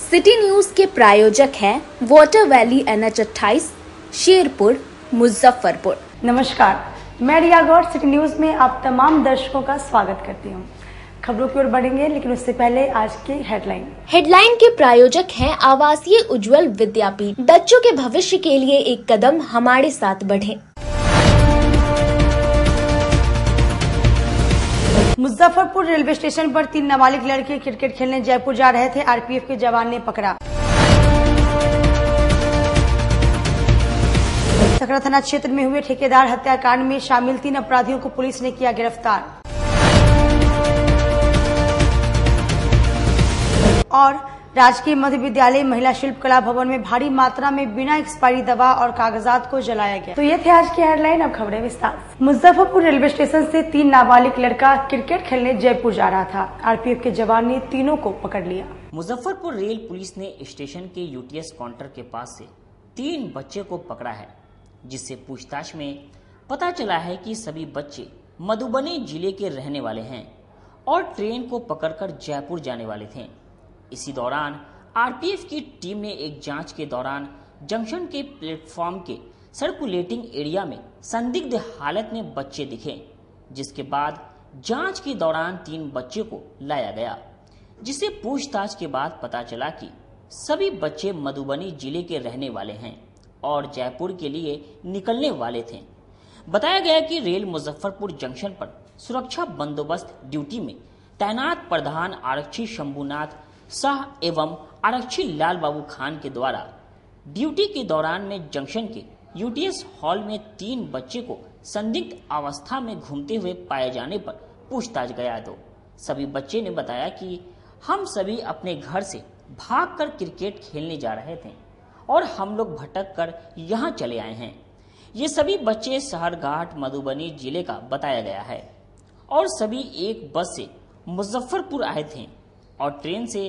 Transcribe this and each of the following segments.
City news के प्रायोजक हैं water valley NH 28 Sherpur Muzaffarpur. नमस्कार, मैं रिया गौड़ सिटी न्यूज में आप तमाम दर्शकों का स्वागत करती हूँ। खबरों की ओर बढ़ेंगे, लेकिन उससे पहले आज की हेडलाइन के प्रायोजक हैं आवासीय उज्ज्वल विद्यापीठ। बच्चों के भविष्य के लिए एक कदम हमारे साथ बढ़ें। मुजफ्फरपुर रेलवे स्टेशन पर 3 नाबालिग लड़के क्रिकेट खेलने जयपुर जा रहे थे। आरपीएफ के जवान ने पकड़ा। सकरा थाना क्षेत्र में हुए ठेकेदार हत्याकांड में शामिल 3 अपराधियों को पुलिस ने किया गिरफ्तार। और राजकीय मध्य विद्यालय महिला शिल्प कला भवन में भारी मात्रा में बिना एक्सपायरी दवा और कागजात को जलाया गया। तो ये थे आज की हेडलाइन। अब खबरें विस्तार से। मुजफ्फरपुर रेलवे स्टेशन से 3 नाबालिग लड़का क्रिकेट खेलने जयपुर जा रहा था। आरपीएफ के जवान ने तीनों को पकड़ लिया। मुजफ्फरपुर रेल पुलिस ने स्टेशन के यूटीएस काउंटर के पास से 3 बच्चे को पकड़ा है, जिससे पूछताछ में पता चला है कि सभी बच्चे मधुबनी जिले के रहने वाले हैं और ट्रेन को पकड़कर जयपुर जाने वाले थे। इसी दौरान आरपीएफ की टीम ने एक जांच के दौरान जंक्शन के प्लेटफॉर्म के सर्कुलेटिंग एरिया में संदिग्ध हालत में बच्चे दिखे, जिसके बाद जांच के दौरान 3 बच्चे को लाया गया, जिसे पूछताछ के बाद पता चला कि सभी बच्चे मधुबनी जिले के रहने वाले हैं और जयपुर के लिए निकलने वाले थे। बताया गया कि रेल मुजफ्फरपुर जंक्शन पर सुरक्षा बंदोबस्त ड्यूटी में तैनात प्रधान आरक्षी शंभुनाथ शाह एवं आरक्षी लाल बाबू खान के द्वारा ड्यूटी के दौरान में जंक्शन के यूटीएस हॉल में 3 बच्चे को संदिग्ध अवस्था में घूमते हुए पाए जाने पर पूछताछ गया तो सभी बच्चे ने बताया कि हम सभी अपने घर से भागकर क्रिकेट खेलने जा रहे थे और हम लोग भटक कर यहाँ चले आए हैं। ये सभी बच्चे शहरघाट मधुबनी जिले का बताया गया है और सभी एक बस से मुजफ्फरपुर आए थे और ट्रेन से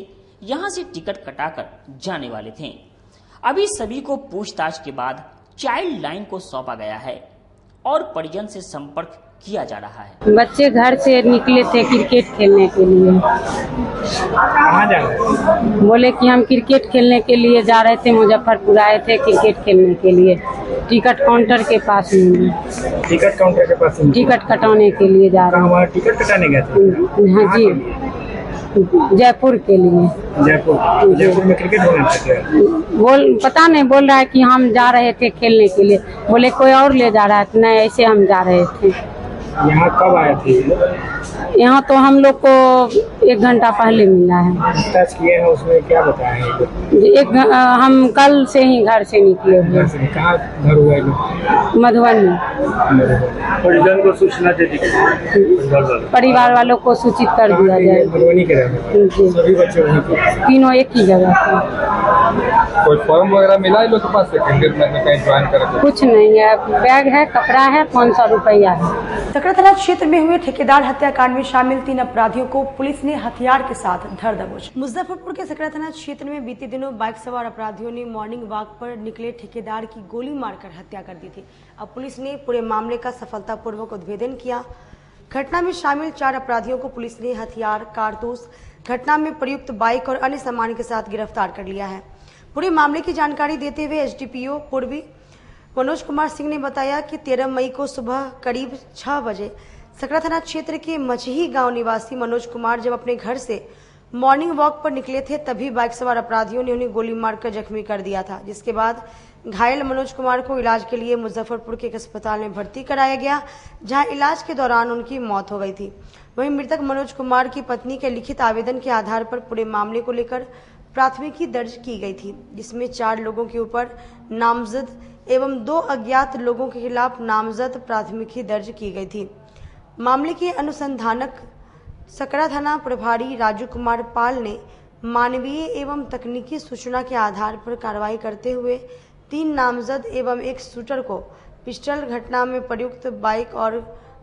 यहां से टिकट कटाकर जाने वाले थे। अभी सभी को पूछताछ के बाद चाइल्ड लाइन को सौंपा गया है और परिजन से संपर्क किया जा रहा है। बच्चे घर से निकले थे क्रिकेट खेलने के लिए। कहाँ जा रहे? बोले कि हम क्रिकेट खेलने के लिए जा रहे थे, मुजफ्फरपुर आए थे क्रिकेट खेलने के लिए। टिकट काउंटर के पास में। टिकट काउंटर के पास टिकट कटाने के लिए जा रहे हैं। टिकट कटाने गए थे? हाँ जी, जयपुर के लिए। जयपुर में क्रिकेट होना था? पता नहीं, बोल रहा है कि हम जा रहे थे खेलने के लिए। बोले कोई और ले जा रहा है, नहीं ऐसे हम जा रहे थे। यहाँ कब आए थे? यहाँ तो हम लोग को 1 घंटा पहले मिला है। पूछताछ किए हैं, उसमें क्या बताया? हम कल से ही घर से निकले हुए। कहाँ घर हुआ है? मधुबनी। परिजन को सूचना दे दी? परिवार वालों को सूचित कर दिया जाए। मधुबनी के रहने सभी बच्चे वहीं पे? तीनों एक ही जगह पे। कोई फॉर्म वगैरह मिला है लोग के पास से? क्रिकेट में कहीं ज्वाइन कर? कुछ नहीं है, बैग है, कपड़ा है, 500 रुपया है। सकरा थाना क्षेत्र में हुए ठेकेदार हत्याकांड में शामिल 3 अपराधियों को पुलिस ने हथियार के साथ धर दबोचा। मुजफ्फरपुर के सकरा थाना क्षेत्र में बीते दिनों बाइक सवार अपराधियों ने मॉर्निंग वॉक पर निकले ठेकेदार की गोली मारकर हत्या कर दी थी। अब पुलिस ने पूरे मामले का सफलतापूर्वक उद्भेदन किया। घटना में शामिल 4 अपराधियों को पुलिस ने हथियार, कारतूस, घटना में प्रयुक्त बाइक और अन्य सामान के साथ गिरफ्तार कर लिया है। पूरे मामले की जानकारी देते हुए एसडीपीओ पूर्वी मनोज कुमार सिंह ने बताया कि 13 मई को सुबह करीब 6 बजे सकरा थाना क्षेत्र के मचही गांव निवासी मनोज कुमार जब अपने घर से मॉर्निंग वॉक पर निकले थे, तभी बाइक सवार अपराधियों ने उन्हें गोली मारकर जख्मी कर दिया था, जिसके बाद घायल मनोज कुमार को इलाज के लिए मुजफ्फरपुर के एक अस्पताल में भर्ती कराया गया, जहां इलाज के दौरान उनकी मौत हो गई थी। वहीं मृतक मनोज कुमार की पत्नी के लिखित आवेदन के आधार पर पूरे मामले को लेकर प्राथमिकी दर्ज की गई थी, जिसमें 4 लोगों के ऊपर नामजद एवं 2 अज्ञात लोगों के खिलाफ नामजद प्राथमिकी दर्ज की गई थी। मामले के अनुसंधानक सकरा थाना प्रभारी राजू कुमार पाल ने मानवीय एवं तकनीकी सूचना के आधार पर कार्रवाई करते हुए 3 नामजद एवं 1 शूटर को पिस्टल, घटना में प्रयुक्त बाइक और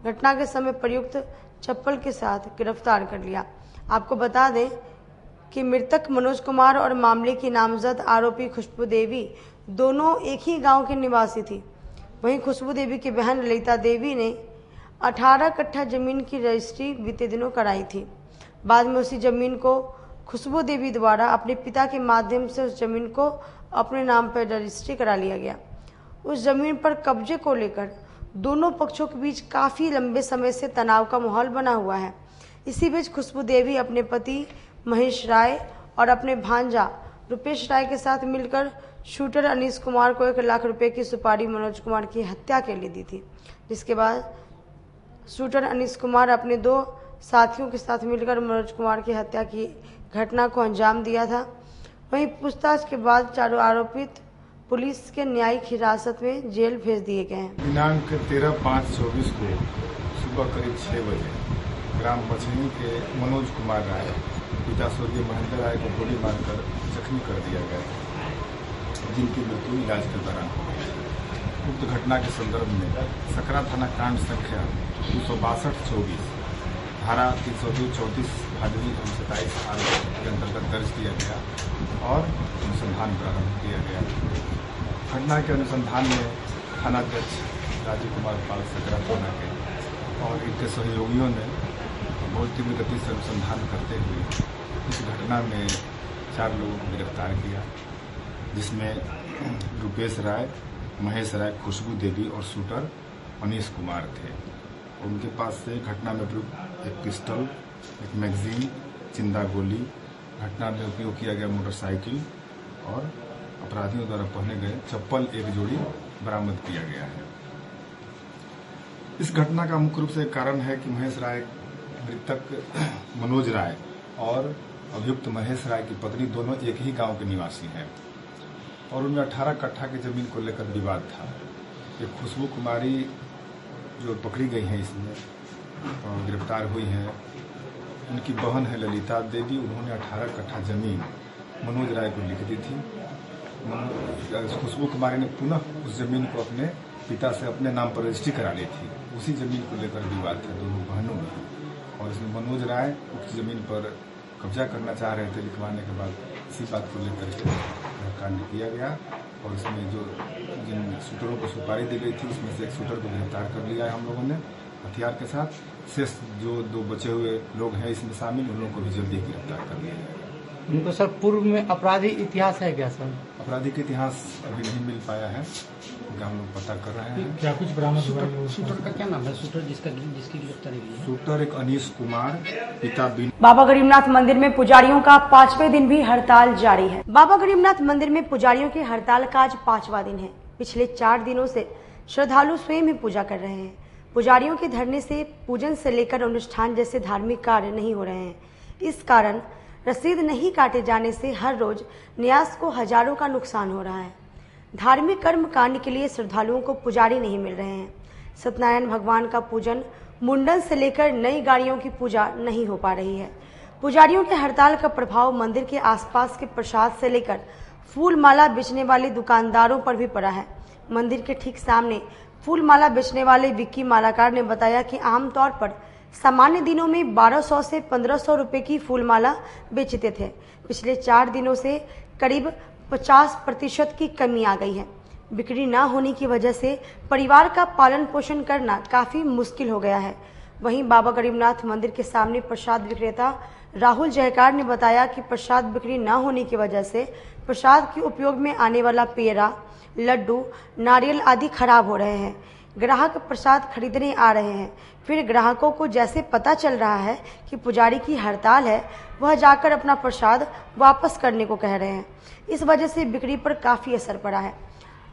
घटना के समय प्रयुक्त चप्पल के साथ गिरफ्तार कर लिया। आपको बता दें कि मृतक मनोज कुमार और मामले की नामजद आरोपी खुशबू देवी दोनों एक ही गांव के निवासी थी। वहीं खुशबू देवी की बहन ललिता देवी ने 18 कट्ठा जमीन की रजिस्ट्री बीते दिनों कराई थी। बाद में उसी जमीन को खुशबू देवी द्वारा अपने पिता के माध्यम से उस जमीन को अपने नाम पर रजिस्ट्री करा लिया गया। उस जमीन पर कब्जे को लेकर दोनों पक्षों के बीच काफी लंबे समय से तनाव का माहौल बना हुआ है। इसी बीच खुशबू देवी अपने पति महेश राय और अपने भांजा रुपेश राय के साथ मिलकर शूटर अनीश कुमार को 1 लाख रुपए की सुपारी मनोज कुमार की हत्या के लिए दी थी, जिसके बाद शूटर अनीश कुमार अपने 2 साथियों के साथ मिलकर मनोज कुमार की हत्या की घटना को अंजाम दिया था। वहीं पूछताछ के बाद चारों आरोपित पुलिस के न्यायिक हिरासत में जेल भेज दिए गए हैं। दिनांक 13/5/24 को सुबह करीब 6 बजे ग्राम पछनी के मनोज कुमार राय पिता स्वर्गीय महेंद्र राय को गोली मारकर जख्मी कर दिया गया, जिनकी मृत्यु इलाज के दौरान हो गई। उक्त घटना के संदर्भ में सकरा थाना कांड संख्या 262-24 धारा 302-34 भादवी 27 के अंतर्गत दर्ज किया गया और अनुसंधान प्रारंभ किया गया। घटना के अनुसंधान में थानाध्यक्ष राजीव कुमार पाल सकरा थाना के और इनके सहयोगियों ने बहुत तीव्र गति से अनुसंधान करते हुए इस घटना में 4 लोगों को गिरफ्तार किया, जिसमें रुपेश राय, महेश राय, खुशबू देवी और शूटर अनीश कुमार थे। उनके पास से घटना में प्रयुक्त एक पिस्टल, एक मैगजीन, जिंदा गोली, घटना में उपयोग किया गया मोटरसाइकिल और अपराधियों द्वारा पहने गए चप्पल 1 जोड़ी बरामद किया गया है। इस घटना का मुख्य रूप से कारण है कि महेश राय, मृतक मनोज राय और अभियुक्त महेश राय की पत्नी दोनों एक ही गांव के निवासी हैं और उनमें 18 कट्ठा की जमीन को लेकर विवाद था। ये खुशबू कुमारी जो पकड़ी गई हैं इसमें और गिरफ्तार हुई हैं, उनकी बहन है ललिता देवी। उन्होंने 18 कट्ठा जमीन मनोज राय को लिख दी थी। खुशबू कुमारी ने पुनः उस जमीन को अपने पिता से अपने नाम पर रजिस्ट्री करा ली थी। उसी जमीन को लेकर विवाद था दोनों बहनों में और इसमें मनोज राय उस जमीन पर कब्जा करना चाह रहे थे। लिखवाने के बाद इसी बात को लेकर के कांड किया गया और इसमें जिन शूटरों को सुपारी दी गई थी उसमें से एक शूटर को गिरफ्तार कर लिया है हम लोगों ने हथियार के साथ। शेष जो 2 बचे हुए लोग हैं इसमें शामिल, उन लोगों को भी जल्दी गिरफ्तार कर लिया गया। उनको सर पूर्व में आपराधिक इतिहास है क्या सर? आपराधिक इतिहास अभी नहीं मिल पाया है, हम लोग पता कर रहे हैं। क्या कुछ बरामद हुआ है? शूटर का क्या नाम है? शूटर जिसकी गिरफ्तारी हुई है? शूटर एक अनीश कुमार, पिता बिन। बाबा गरीबनाथ मंदिर में पुजारियों का 5वें दिन भी हड़ताल जारी है। बाबा गरीबनाथ मंदिर में पुजारियों की हड़ताल का आज 5वां दिन है। पिछले 4 दिनों से श्रद्धालु स्वयं ही पूजा कर रहे हैं। पुजारियों के धरने से पूजन से लेकर अनुष्ठान जैसे धार्मिक कार्य नहीं हो रहे हैं। इस कारण रसीद नहीं काटे जाने से हर रोज न्यास को हजारों का नुकसान हो रहा है। धार्मिक कर्म कांड के लिए श्रद्धालुओं को पुजारी नहीं मिल रहे हैं। सत्यनारायण भगवान का पूजन, मुंडन से लेकर नई गाड़ियों की पूजा नहीं हो पा रही है। पुजारियों के हड़ताल का प्रभाव मंदिर के आसपास के प्रसाद से लेकर फूल माला बेचने वाले दुकानदारों पर भी पड़ा है। मंदिर के ठीक सामने फूल माला बेचने वाले विक्की मालाकार ने बताया कि आमतौर पर सामान्य दिनों में 1200 से 1500 रुपए की फूल माला बेचते थे। पिछले 4 दिनों से करीब 50% की कमी आ गई है। बिक्री न होने की वजह से परिवार का पालन पोषण करना काफी मुश्किल हो गया है। वहीं बाबा गरीबनाथ मंदिर के सामने प्रसाद विक्रेता राहुल जयकार ने बताया कि प्रसाद बिक्री न होने की वजह से प्रसाद के उपयोग में आने वाला पेड़ा, लड्डू, नारियल आदि खराब हो रहे हैं। ग्राहक प्रसाद खरीदने आ रहे हैं, फिर ग्राहकों को जैसे पता चल रहा है कि पुजारी की हड़ताल है, वह जाकर अपना प्रसाद वापस करने को कह रहे हैं। इस वजह से बिक्री पर काफी असर पड़ा है।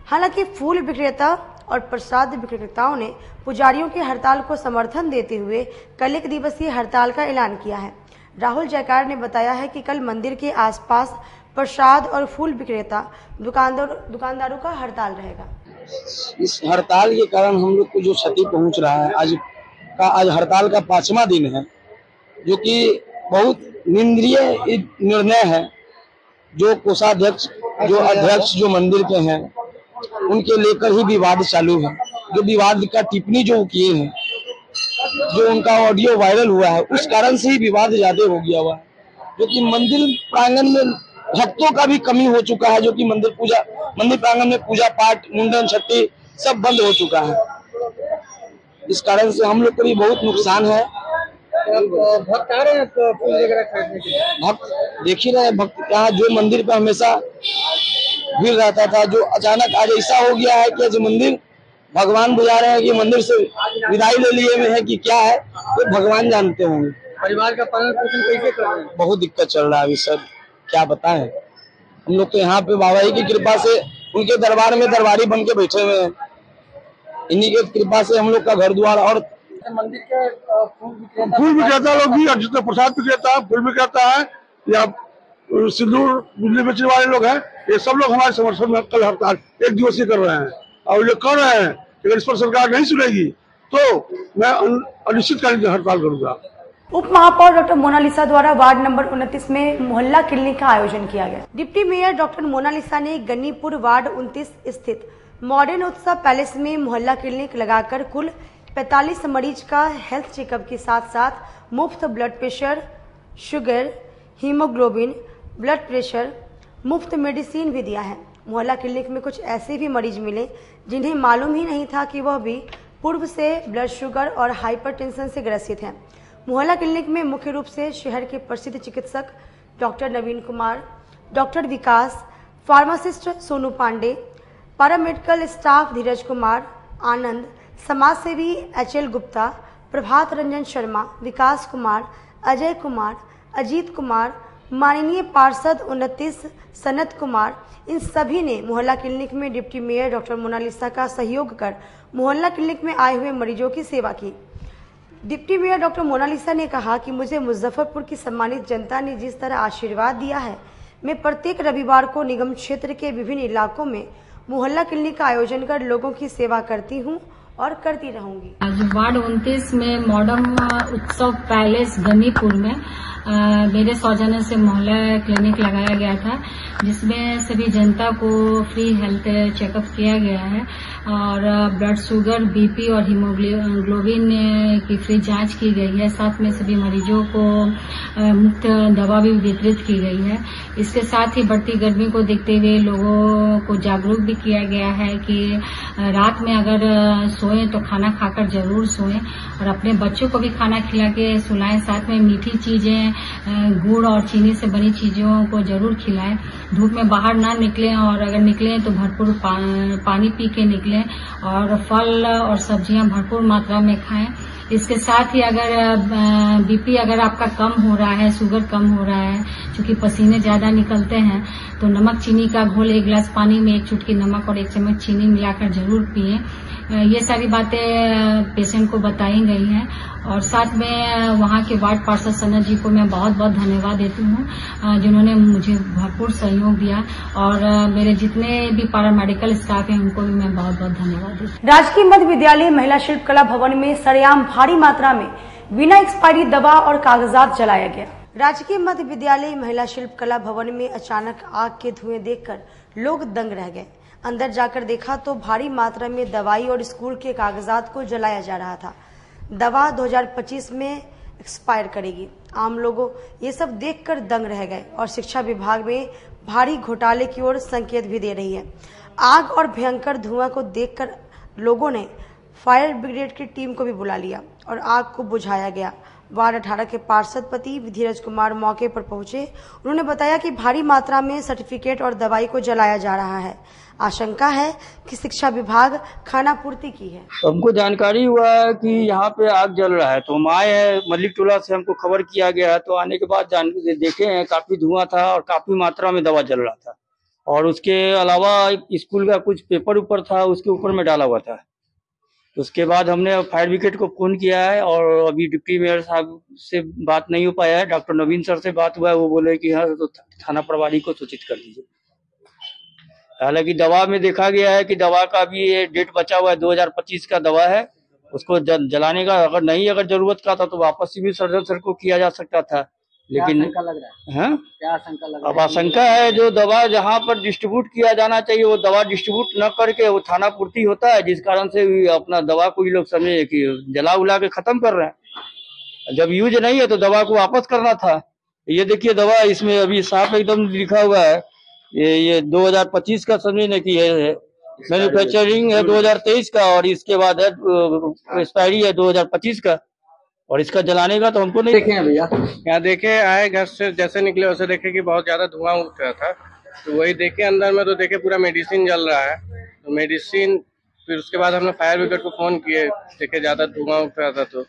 हालांकि फूल विक्रेता और प्रसाद विक्रेताओं ने पुजारियों की हड़ताल को समर्थन देते हुए कल 1 दिवसीय हड़ताल का ऐलान किया है। राहुल जयकार ने बताया है कि कल मंदिर के आसपास प्रसाद और फूल विक्रेता दुकानदारों का हड़ताल रहेगा। इस हड़ताल के कारण हम लोग को जो क्षति पहुंच रहा है, आज हड़ताल का 5वां दिन है, जो कि बहुत निंदनीय निर्णय है। जो कोषाध्यक्ष, जो अध्यक्ष जो मंदिर के हैं, उनके लेकर ही विवाद चालू है। जो विवाद का टिप्पणी जो किए हैं, जो उनका ऑडियो वायरल हुआ है, उस कारण से ही विवाद ज्यादा हो गया हुआ है। जो कि मंदिर प्रांगण में भक्तों का भी कमी हो चुका है। जो कि मंदिर प्रांगण में पूजा पाठ, मुंडन, छठी सब बंद हो चुका है। इस कारण से हम लोग को भी बहुत नुकसान है भक्त आ रहे हैं फूल वगैरह खरीदने के लिए? भक्त देख ही रहे हैं, भक्त यहाँ जो मंदिर पे हमेशा भीड़ रहता था, जो अचानक आज ऐसा हो गया है कि जो मंदिर भगवान बुला रहे हैं कि मंदिर से विदाई ले लिए हुए हैं कि क्या है, तो भगवान जानते होंगे। परिवार का पालन पोषण कैसे कर रहे हैं? बहुत दिक्कत चल रहा है अभी सर, क्या बताएं। हम लोग तो यहाँ पे बाबा जी की कृपा से उनके दरबार में दरबारी बन के बैठे हुए हैं, इन्हीं की कृपा से हम लोग का घर द्वार। और मंदिर के फूल विक्रेता लोग भी, जिसमें प्रसाद विक्रेता, फूल विक्रेता है या सिंदूर बिजली बेचने वाले लोग हैं, ये सब लोग हमारे समर्थन में कल हड़ताल 1 दिवसीय कर रहे हैं। और ये कर रहे हैं, अगर इस पर सरकार नहीं सुनेगी तो मैं अनिश्चितकालीन हड़ताल करूंगा। उप महापौर डॉक्टर मोनालिसा द्वारा वार्ड नंबर 29 में मोहल्ला क्लिनिक का आयोजन किया गया। डिप्टी मेयर डॉक्टर मोनालिसा ने गन्नीपुर वार्ड 29 स्थित मॉडर्न उत्सव पैलेस में मोहल्ला क्लिनिक लगाकर कुल 45 मरीज का हेल्थ चेकअप के साथ साथ मुफ्त blood pressure, sugar, haemoglobin, blood pressure, मुफ्त मेडिसिन भी दिया है। मोहल्ला क्लिनिक में कुछ ऐसे भी मरीज मिले जिन्हें मालूम ही नहीं था कि वह भी पूर्व से ब्लड शुगर और हाइपरटेंशन से ग्रसित हैं। मोहल्ला क्लिनिक में मुख्य रूप से शहर के प्रसिद्ध चिकित्सक doctor Naveen Kumar, doctor Vikas, pharmacist Sonu Pandey, paramedical staff Dheeraj Kumar, Anand, समाजसेवी HL गुप्ता, प्रभात रंजन शर्मा, विकास कुमार, अजय कुमार, अजीत कुमार, माननीय पार्षद 29 सनत कुमार, इन सभी ने मोहल्ला क्लिनिक में डिप्टी मेयर डॉक्टर मोनालिसा का सहयोग कर मोहल्ला क्लिनिक में आए हुए मरीजों की सेवा की। डिप्टी मेयर डॉक्टर मोनालिसा ने कहा कि मुझे मुजफ्फरपुर की सम्मानित जनता ने जिस तरह आशीर्वाद दिया है, मैं प्रत्येक रविवार को निगम क्षेत्र के विभिन्न इलाकों में मोहल्ला क्लिनिक का आयोजन कर लोगों की सेवा करती हूं और करती रहूंगी। आज वार्ड 29 में मॉडर्न उत्सव पैलेस गन्नीपुर में मेरे सौजन्य से मोहल्ला क्लिनिक लगाया गया था, जिसमें सभी जनता को फ्री हेल्थ चेकअप किया गया है और ब्लड शुगर, बीपी और हीमोग्लोबिन की फ्री जांच की गई है। साथ में सभी मरीजों को मुफ्त दवा भी वितरित की गई है। इसके साथ ही बढ़ती गर्मी को देखते हुए लोगों को जागरूक भी किया गया है कि रात में अगर सोएं तो खाना खाकर जरूर सोएं और अपने बच्चों को भी खाना खिला के सुलाएं। साथ में मीठी चीजें, गुड़ और चीनी से बनी चीजों को जरूर खिलाएं। धूप में बाहर ना निकलें और अगर निकलें तो भरपूर पानी पी के निकलें और फल और सब्जियां भरपूर मात्रा में खाएं। इसके साथ ही अगर बीपी अगर आपका कम हो रहा है, शुगर कम हो रहा है, क्योंकि पसीने ज्यादा निकलते हैं, तो नमक चीनी का घोल 1 गिलास पानी में 1 चुटकी नमक और 1 चम्मच चीनी मिलाकर जरूर पिएं। ये सारी बातें पेशेंट को बताई गई हैं और साथ में वहाँ के वार्ड पार्षद सनत जी को मैं बहुत बहुत धन्यवाद देती हूँ, जिन्होंने मुझे भरपूर सहयोग दिया और मेरे जितने भी पैरामेडिकल स्टाफ हैं उनको भी मैं बहुत बहुत धन्यवाद देती हूँ। राजकीय मध्य विद्यालय महिला शिल्प कला भवन में सरेआम भारी मात्रा में बिना एक्सपायरी दवा और कागजात जलाया गया। राजकीय मध्य विद्यालय महिला शिल्प कला भवन में अचानक आग के धुएं देखकर लोग दंग रह गए। अंदर जाकर देखा तो भारी मात्रा में दवाई और स्कूल के कागजात को जलाया जा रहा था। दवा 2025 में एक्सपायर करेगी। आम लोगों ये सब देखकर दंग रह गए और शिक्षा विभाग में भारी घोटाले की ओर संकेत भी दे रही है। आग और भयंकर धुआं को देखकर लोगों ने फायर ब्रिगेड की टीम को भी बुला लिया और आग को बुझाया गया। वार्ड 18 के पार्षद पति धीरज कुमार मौके पर पहुंचे। उन्होंने बताया कि भारी मात्रा में सर्टिफिकेट और दवाई को जलाया जा रहा है। आशंका है कि शिक्षा विभाग खानापूर्ति की है। हमको जानकारी हुआ है कि यहाँ पे आग जल रहा है, तो हम आए हैं मल्लिक टोला से, हमको खबर किया गया है। तो आने के बाद देखे हैं काफी धुआं था और काफी मात्रा में दवा जल रहा था और उसके अलावा स्कूल का कुछ पेपर ऊपर था, उसके ऊपर में डाला हुआ था। उसके बाद हमने फायर ब्रिगेड को फोन किया है और अभी डिप्टी मेयर साहब से बात नहीं हो पाया है। डॉक्टर नवीन सर से बात हुआ है, वो बोले कि हाँ तो थाना प्रभारी को सूचित कर दीजिए। हालांकि दवा में देखा गया है कि दवा का भी ये डेट बचा हुआ है, 2025 का दवा है। उसको जलाने का अगर जरूरत का था तो वापस भी सर्जन सर को किया जा सकता था, लेकिन लग रहा है? क्या आशंका लग रहा है? अब आशंका है जो दवा जहाँ पर डिस्ट्रीब्यूट किया जाना चाहिए वो दवा डिस्ट्रीब्यूट न करके वो थाना पूर्ति होता है, जिस कारण से अपना दवा को ही लोग समझे कि जला उला के खत्म कर रहे हैं। जब यूज नहीं है तो दवा को वापस करना था। ये देखिए दवा इसमें अभी साफ एकदम लिखा हुआ है, ये 2025 का समझने की है, मैन्युफैक्चरिंग है 2023 का और इसके बाद है एक्सपायरी है 2025 का। और इसका जलाने का तो हमको नहीं देखे हैं भैया, यहाँ देखे आए घर से जैसे निकले वैसे देखे कि बहुत ज्यादा धुआं उठ रहा था, तो वही देखे अंदर में तो देखे पूरा मेडिसिन जल रहा है। तो मेडिसिन फिर उसके बाद हमने फायर ब्रिगेड को फोन किए, देखे ज्यादा धुआं उठ रहा था। तो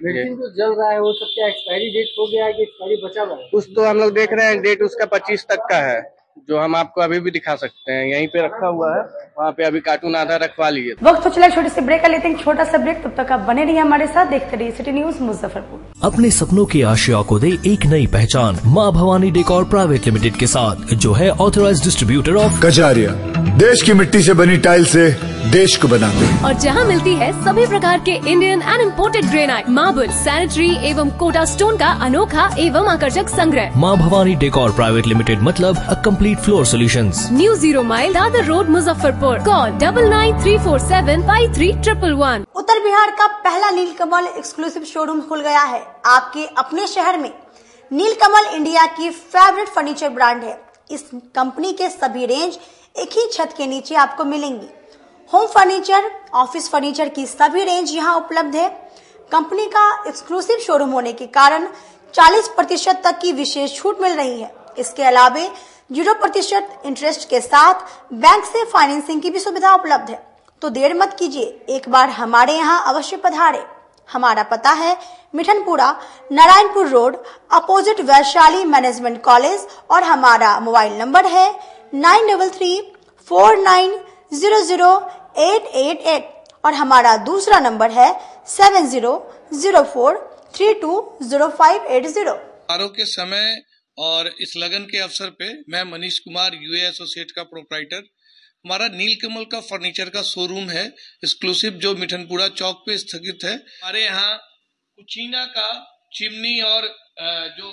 मेडिसिन जो जल रहा है वो सब क्या एक्सपायरी डेट हो गया है कि एक्सपायरी बचा हुआ है? कुछ तो हम लोग देख रहे हैं, डेट उसका 25 तक का है, जो हम आपको अभी भी दिखा सकते हैं। यहीं पे रखा हुआ है, वहाँ पे अभी कार्टून आधा रखवा लिए। वक्त तो चला छोटे से ब्रेक का लेते हैं, छोटा सा ब्रेक। तब तक आप बने रहिए हमारे साथ, देखते रहिए सिटी न्यूज मुजफ्फरपुर। अपने सपनों की आशिया को दे एक नई पहचान माँ भवानी डेकोर प्राइवेट लिमिटेड के साथ, जो है ऑथराइज्ड डिस्ट्रीब्यूटर ऑफ कजारिया। देश की मिट्टी से बनी टाइल से देश को बनाते हैं, और जहां मिलती है सभी प्रकार के Indian and imported granite, marble, sanitary एवं कोटा स्टोन का अनोखा एवं आकर्षक संग्रह। माँ भवानी डेकोर प्राइवेट लिमिटेड मतलब a complete floor solutions. New 0 mile Dadar road Muzaffarpur. Call 9934753111। उत्तर बिहार का पहला नीलकमल एक्सक्लूसिव शोरूम खुल गया है आपके अपने शहर में। नीलकमल इंडिया की फेवरेट फर्नीचर ब्रांड है। इस कंपनी के सभी रेंज एक ही छत के नीचे आपको मिलेंगी। होम फर्नीचर, ऑफिस फर्नीचर की सभी रेंज यहाँ उपलब्ध है। कंपनी का एक्सक्लूसिव शोरूम होने के कारण 40% तक की विशेष छूट मिल रही है। इसके अलावे 0% इंटरेस्ट के साथ बैंक से फाइनेंसिंग की भी सुविधा उपलब्ध है। तो देर मत कीजिए, एक बार हमारे यहाँ अवश्य पधारे। हमारा पता है Mithanpura, Narayanpur road, opposite Vaishali management college, और हमारा मोबाइल नंबर है 9334900888 और हमारा दूसरा नंबर है 7004320580। समारोह के समय और इस लगन के अवसर पे मैं मनीष कुमार, यूए एसोसिएट का प्रोप्राइटर, हमारा नीलकमल का फर्नीचर का शोरूम है एक्सक्लूसिव, जो मिठनपुरा चौक पे स्थगित है। हमारे यहाँ कुचीना का चिमनी और जो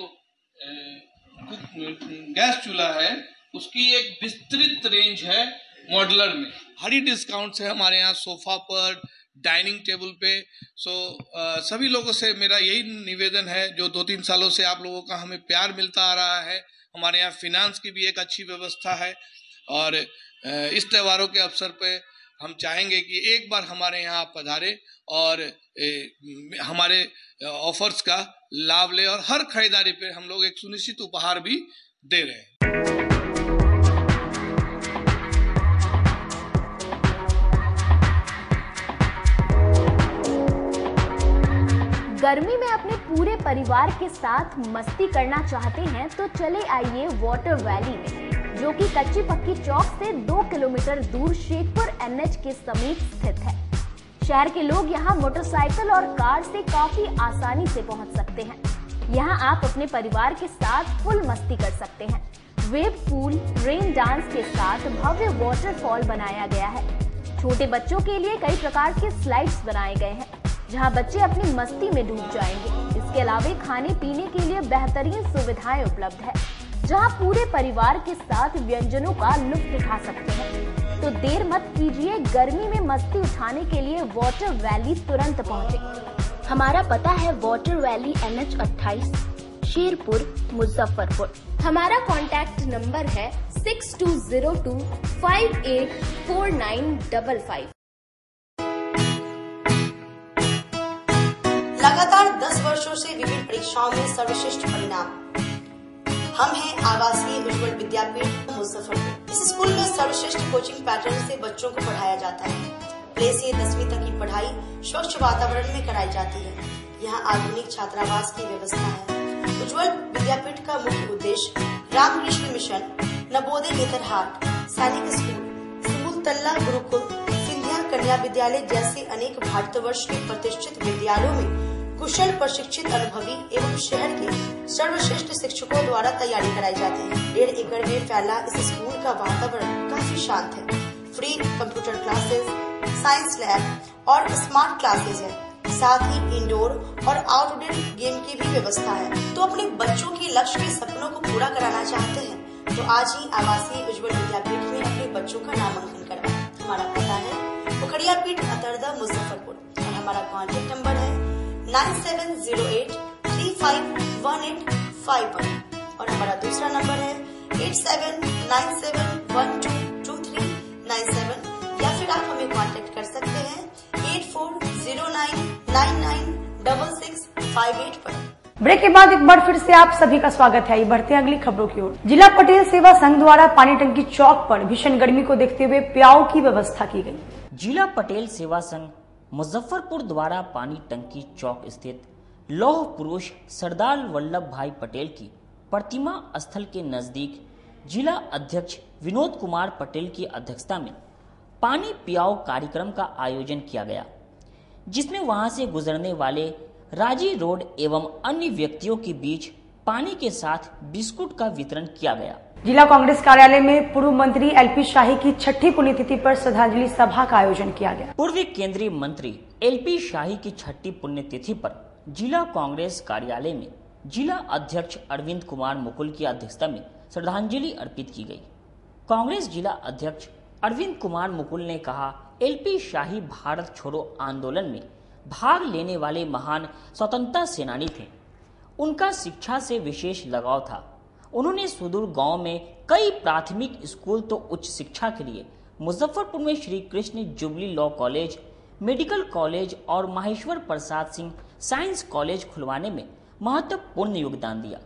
गैस चूल्हा है उसकी एक विस्तृत रेंज है मॉडुलर में। भारी डिस्काउंट है हमारे यहाँ सोफा पर, डाइनिंग टेबल पे। सभी लोगों से मेरा यही निवेदन है, जो 2-3 सालों से आप लोगों का हमें प्यार मिलता आ रहा है। हमारे यहाँ फिनांस की भी एक अच्छी व्यवस्था है, और इस त्योहारों के अवसर पे हम चाहेंगे कि एक बार हमारे यहाँ आप पधारे और हमारे ऑफर्स का लाभ ले, और हर खरीदारी पे हम लोग एक सुनिश्चित उपहार भी दे रहे हैं। गर्मी में अपने पूरे परिवार के साथ मस्ती करना चाहते हैं तो चले आइए वाटर वैली में, जो कि कच्ची पक्की चौक से 2 किलोमीटर दूर शेखपुर NH के समीप स्थित है। शहर के लोग यहाँ मोटरसाइकिल और कार से काफी आसानी से पहुँच सकते हैं। यहाँ आप अपने परिवार के साथ फुल मस्ती कर सकते हैं। वेव पूल, रेन डांस के साथ भव्य वाटरफॉल बनाया गया है। छोटे बच्चों के लिए कई प्रकार के स्लाइड्स बनाए गए हैं, जहां बच्चे अपनी मस्ती में डूब जाएंगे। इसके अलावा खाने पीने के लिए बेहतरीन सुविधाएं उपलब्ध है, जहां पूरे परिवार के साथ व्यंजनों का लुत्फ उठा सकते हैं। तो देर मत कीजिए, गर्मी में मस्ती उठाने के लिए वाटर वैली तुरंत पहुंचे। हमारा पता है water valley NH 28, Sherpur, Muzaffarpur. हमारा कॉन्टैक्ट नंबर है 6202584955। लगातार 10 वर्षों से विभिन्न परीक्षाओं में सर्वश्रेष्ठ परिणाम। हम हैं आवासीय उज्ज्वल विद्यापीठ मुजफ्फरपुर। इस स्कूल में सर्वश्रेष्ठ कोचिंग पैटर्न से बच्चों को पढ़ाया जाता है। प्ले से 10वीं तक की पढ़ाई स्वच्छ वातावरण में कराई जाती है। यहाँ आधुनिक छात्रावास की व्यवस्था है। उज्ज्वल विद्यापीठ का मुख्य उद्देश्य रामकृष्ण मिशन, नवोदय नेतरहाट, सैनिक स्कूल, सिमुलतल्ला गुरुकुल, सिंधिया कन्या विद्यालय जैसे अनेक भारतवर्ष के प्रतिष्ठित विद्यालयों में कुशल प्रशिक्षित अनुभवी एवं शहर के सर्वश्रेष्ठ शिक्षकों द्वारा तैयारी कराई जाती है। 1.5 एकड़ में फैला इस स्कूल का वातावरण काफी शांत है। Free computer classes, science lab और स्मार्ट क्लासेस है। साथ ही इंडोर और आउटडोर गेम की भी व्यवस्था है। तो अपने बच्चों के लक्ष्य के सपनों को पूरा कराना चाहते हैं तो आज ही आवासीय उज्ज्वल विद्यापीठ में अपने बच्चों का नामांकन करवाएं। हमारा पता है पोखरिया पीठ, अतरदा, मुजफ्फरपुर, और हमारा कॉन्टेक्ट नंबर है 9708351851 और हमारा दूसरा नंबर है 8797122397, या फिर आप हमें कांटेक्ट कर सकते हैं 84099966 58 पर। ब्रेक के बाद एक बार फिर से आप सभी का स्वागत है। बढ़ते हैं अगली खबरों की ओर। जिला पटेल सेवा संघ द्वारा पानी टंकी चौक पर भीषण गर्मी को देखते हुए प्याऊ की व्यवस्था की गई। जिला पटेल सेवा संघ मुजफ्फरपुर द्वारा पानी टंकी चौक स्थित लौह पुरुष सरदार वल्लभ भाई पटेल की प्रतिमा स्थल के नजदीक जिला अध्यक्ष विनोद कुमार पटेल की अध्यक्षता में पानी पियाओ कार्यक्रम का आयोजन किया गया, जिसमें वहां से गुजरने वाले राजी रोड एवं अन्य व्यक्तियों के बीच पानी के साथ बिस्कुट का वितरण किया गया। जिला कांग्रेस कार्यालय में पूर्व मंत्री एलपी शाही की 6ठी पुण्यतिथि पर श्रद्धांजलि सभा का आयोजन किया गया। पूर्व केंद्रीय मंत्री एलपी शाही की 6ठी पुण्यतिथि पर जिला कांग्रेस कार्यालय में जिला अध्यक्ष अरविंद कुमार मुकुल की अध्यक्षता में श्रद्धांजलि अर्पित की गई। कांग्रेस जिला अध्यक्ष अरविंद कुमार मुकुल ने कहा, एलपी शाही भारत छोड़ो आंदोलन में भाग लेने वाले महान स्वतंत्रता सेनानी थे। उनका शिक्षा से विशेष लगाव था। उन्होंने सुदूर गांव में कई प्राथमिक स्कूल तो उच्च शिक्षा के लिए मुजफ्फरपुर में Shri Krishna jubilee law college, medical college और माहेश्वर प्रसाद सिंह साइंस कॉलेज खुलवाने में महत्वपूर्ण योगदान दिया।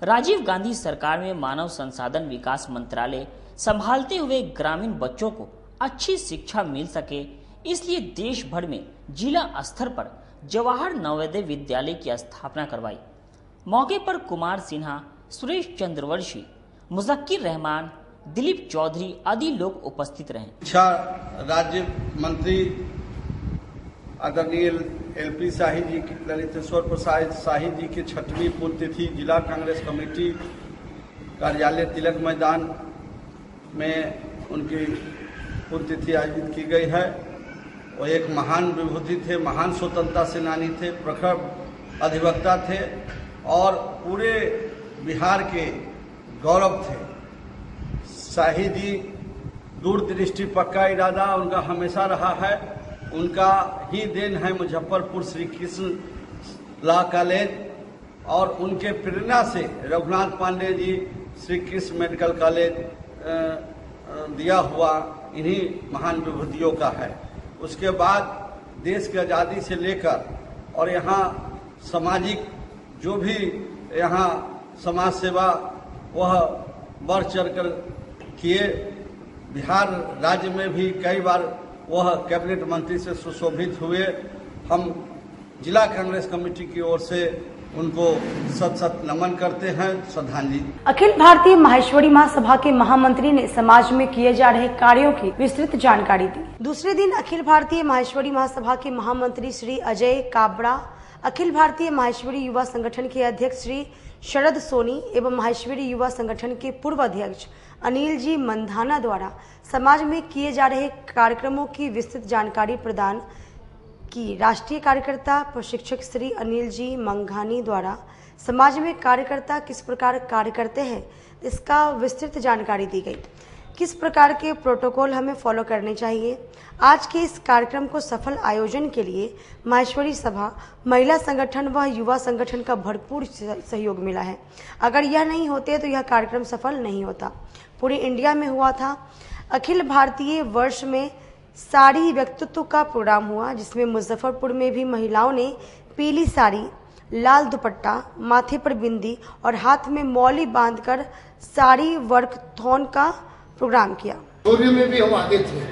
राजीव गांधी सरकार में मानव संसाधन विकास मंत्रालय संभालते हुए ग्रामीण बच्चों को अच्छी शिक्षा मिल सके, इसलिए देश भर में जिला स्तर पर जवाहर नवोदय विद्यालय की स्थापना करवाई। मौके पर कुमार सिन्हा, सुरेश चंद्रवंशी, मुजक्किर रहमान, दिलीप चौधरी आदि लोग उपस्थित रहे। शिक्षा राज्य मंत्री आदरणीय एलपी शाही जी की, ललितेश्वर प्रसाद शाही जी की 6वीं पुण्यतिथि जिला कांग्रेस कमेटी कार्यालय तिलक मैदान में उनकी पुण्यतिथि आयोजित की गई है। वो एक महान विभूति थे, महान स्वतंत्रता सेनानी थे, प्रखर अधिवक्ता थे और पूरे बिहार के गौरव थे। शाही जी दूरदृष्टि, पक्का इरादा उनका हमेशा रहा है। उनका ही देन है मुजफ्फरपुर श्री कृष्ण लॉ कॉलेज और उनके प्रेरणा से रघुनाथ पांडे जी श्री कृष्ण मेडिकल कॉलेज दिया हुआ इन्हीं महान विभूतियों का है। उसके बाद देश की आज़ादी से लेकर और यहाँ सामाजिक जो भी यहाँ समाज सेवा वह बढ़ चढ़कर किए। बिहार राज्य में भी कई बार वह कैबिनेट मंत्री से सुशोभित हुए। हम जिला कांग्रेस कमेटी की ओर से उनको सत नमन करते हैं, श्रद्धांजलि। अखिल भारतीय माहेश्वरी महासभा के महामंत्री ने समाज में किए जा रहे कार्यों की विस्तृत जानकारी दी। दूसरे दिन अखिल भारतीय माहेश्वरी महासभा के महामंत्री श्री अजय काबड़ा, अखिल भारतीय माहेश्वरी युवा संगठन के अध्यक्ष श्री शरद सोनी एवं माहेश्वरी युवा संगठन के पूर्व अध्यक्ष अनिल जी मंधाना द्वारा समाज में किए जा रहे कार्यक्रमों की विस्तृत जानकारी प्रदान की। राष्ट्रीय कार्यकर्ता प्रशिक्षक श्री अनिल जी मंघानी द्वारा समाज में कार्यकर्ता किस प्रकार कार्य करते हैं इसका विस्तृत जानकारी दी गई। किस प्रकार के प्रोटोकॉल हमें फॉलो करने चाहिए। आज के इस कार्यक्रम को सफल आयोजन के लिए माहेश्वरी सभा, महिला संगठन व युवा संगठन का भरपूर सहयोग मिला है। अगर यह नहीं होते तो यह कार्यक्रम सफल नहीं होता। पूरे इंडिया में हुआ था। अखिल भारतीय वर्ष में साड़ी व्यक्तित्व का प्रोग्राम हुआ, जिसमें मुजफ्फरपुर में भी महिलाओं ने पीली साड़ी, लाल दुपट्टा, माथे पर बिंदी और हाथ में मौली बांधकर साड़ी वर्क थॉन का प्रोग्राम किया। शौर्य में भी हम आगे थे।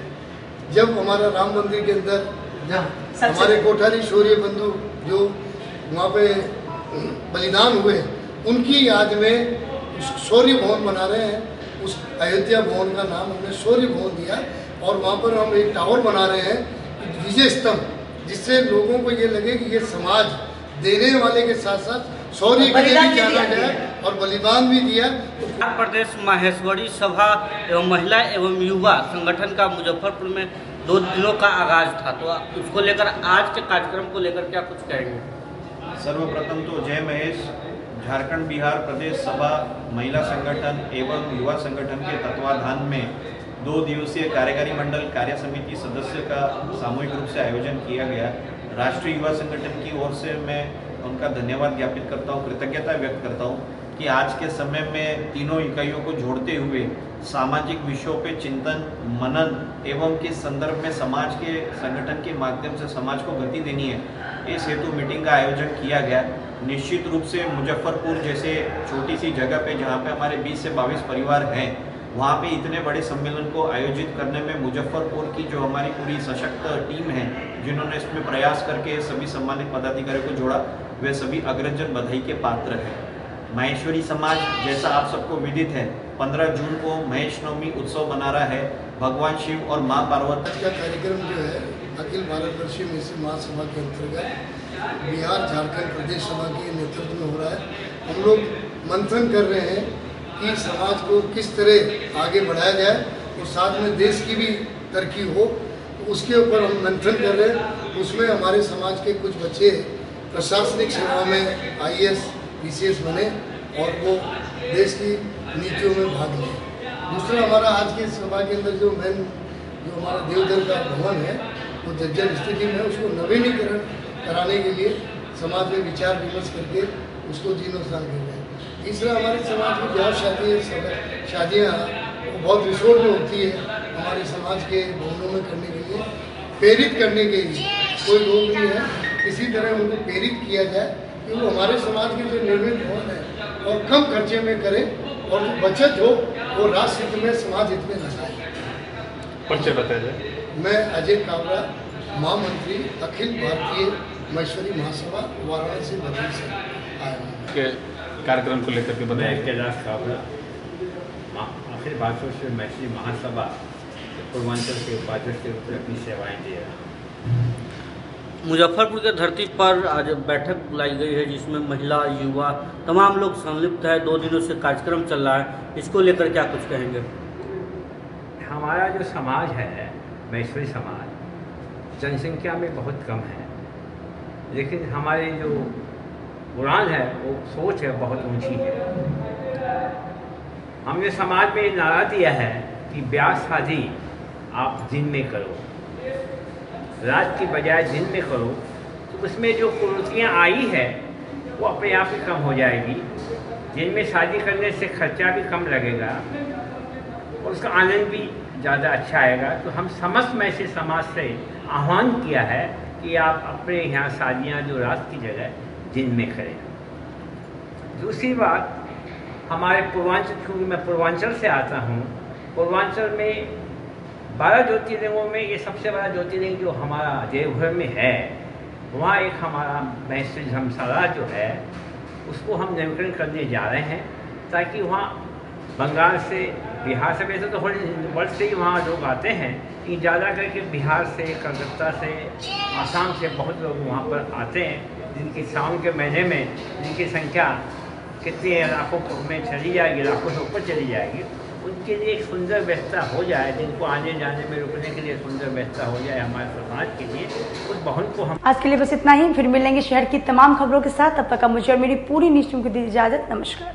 जब हमारा राम मंदिर के अंदर हमारे कोठारी शौर्य बंधु जो वहाँ पे बलिदान हुए, उनकी याद में शौर्य भवन बना रहे हैं। उस अयोध्या भवन का नाम हमने शौर्य भवन दिया और वहाँ पर हम एक टावर बना रहे हैं विजय स्तंभ, जिससे लोगों को ये लगे कि ये समाज देने वाले के साथ साथ शौर्य के लिए भी जाना गया और बलिदान भी दिया। उत्तर प्रदेश माहेश्वरी सभा एवं महिला एवं युवा संगठन का मुजफ्फरपुर में 2 दिनों का आगाज था, तो उसको लेकर आज के कार्यक्रम को लेकर क्या कुछ कहेंगे। सर्वप्रथम तो जय महेश, झारखंड बिहार प्रदेश सभा महिला संगठन एवं युवा संगठन के तत्वाधान में 2 दिवसीय कार्यकारी मंडल कार्य समिति सदस्य का सामूहिक रूप से आयोजन किया गया। राष्ट्रीय युवा संगठन की ओर से मैं उनका धन्यवाद ज्ञापित करता हूँ, कृतज्ञता व्यक्त करता हूँ कि आज के समय में तीनों इकाइयों को जोड़ते हुए सामाजिक विषयों पे चिंतन मनन एवं किस संदर्भ में समाज के संगठन के माध्यम से समाज को गति देनी है, इस हेतु मीटिंग का आयोजन किया गया। निश्चित रूप से मुजफ्फरपुर जैसे छोटी सी जगह पे जहाँ पे हमारे 20 से 22 परिवार हैं, वहाँ पे इतने बड़े सम्मेलन को आयोजित करने में मुजफ्फरपुर की जो हमारी पूरी सशक्त टीम है, जिन्होंने इसमें प्रयास करके सभी सम्मानित पदाधिकारियों को जोड़ा, वे सभी अग्रजन बधाई के पात्र हैं। माहेश्वरी समाज, जैसा आप सबको विदित है, 15 जून को महेश नवमी उत्सव मना रहा है। भगवान शिव और माँ पार्वती का कार्यक्रम जो है अखिल भारतवर्षीय मिश्र महासभा के अंतर्गत बिहार झारखंड प्रदेश सभा के नेतृत्व में हो रहा है। हम लोग मंथन कर रहे हैं कि समाज को किस तरह आगे बढ़ाया जाए और साथ में देश की भी तरक्की हो, तो उसके ऊपर हम मंथन कर रहे हैं। उसमें हमारे समाज के कुछ बच्चे प्रशासनिक सेवा में IAS PCS बने और वो देश की नीतियों में भाग लें। दूसरा, हमारा आज के सभा के अंदर जो हमारा देवदर का भवन है वो जर्जर स्थिति में, उसको नवीनीकरण कराने के लिए समाज में विचार विमर्श करके उसको जीर्णोद्धार कर रहे हैं। तीसरा, हमारे समाज में ब्याह शादियाँ बहुत रिसोर्ट में होती है, हमारे समाज के भवनों में करने के लिए प्रेरित करने के लिए कोई लोग नहीं है, किसी तरह उनको प्रेरित किया जाए कि वो हमारे समाज के जो निर्मित भवन है और कम खर्चे में करें और जो बचत हो वो राष्ट्र हित में समाज हित में लगाए। परिचय बताया जाए। मैं अजय काबरा, महामंत्री अखिल भारतीय महेश्वरी महासभा वाराणसी बद्री से आया हूँ। के कार्यक्रम को लेकर के बताया। कैलाश काबरा, अखिल भारतीय महेश्वरी महासभा पूर्वांचल के उपाध्यक्ष के रूप में अपनी सेवाएं दे रहा हूँ। मुजफ्फरपुर के धरती पर आज बैठक बुलाई गई है जिसमें महिला युवा तमाम लोग संलिप्त है। 2 दिनों से कार्यक्रम चल रहा है, इसको लेकर क्या कुछ कहेंगे? हमारा जो समाज है, महेश्वरी समाज, जनसंख्या में बहुत कम है, लेकिन हमारी जो उड़ान है वो सोच है बहुत ऊंची है। हमने समाज में नारा दिया है कि ब्याह शादी आप दिन में करो, रात की बजाय दिन में करो, तो उसमें जो कुरीतियाँ आई है वो अपने आप ही कम हो जाएगी। दिन में शादी करने से खर्चा भी कम लगेगा और उसका आनंद भी ज़्यादा अच्छा आएगा। तो हम समस्त में से समाज से आह्वान किया है कि आप अपने यहाँ शादियाँ जो रात की जगह दिन में करें। दूसरी बात, हमारे पूर्वांचल, क्योंकि मैं पूर्वांचल से आता हूँ, पूर्वांचल में 12 ज्योतिर्लिंगों में ये सबसे बड़ा ज्योतिर्लिंग जो हमारा देवघर में है, वहाँ एक हमारा महेश्वरी धर्मशाला जो है उसको हम नवीकरण करने जा रहे हैं, ताकि वहाँ बंगाल से, बिहार से, वैसे तो वर्ल्ड से ही वहाँ लोग आते हैं, लेकिन ज़्यादा करके बिहार से, कलकत्ता से, आसाम से बहुत लोग वहाँ पर आते हैं, जिनकी सावन के महीने में जिनकी संख्या कितनी लाखों में चली जाएगी, लाखों से ऊपर चली जाएगी। उनके लिए एक सुंदर व्यवस्था हो जाए, जिनको आने जाने में रुकने के लिए सुंदर व्यवस्था हो जाए हमारे समाज के लिए, उस भवन को हम। आज के लिए बस इतना ही, फिर मिलेंगे शहर की तमाम खबरों के साथ। तब तक मुझे और मेरी पूरी न्यूज़ टीम को दी इजाजत। नमस्कार।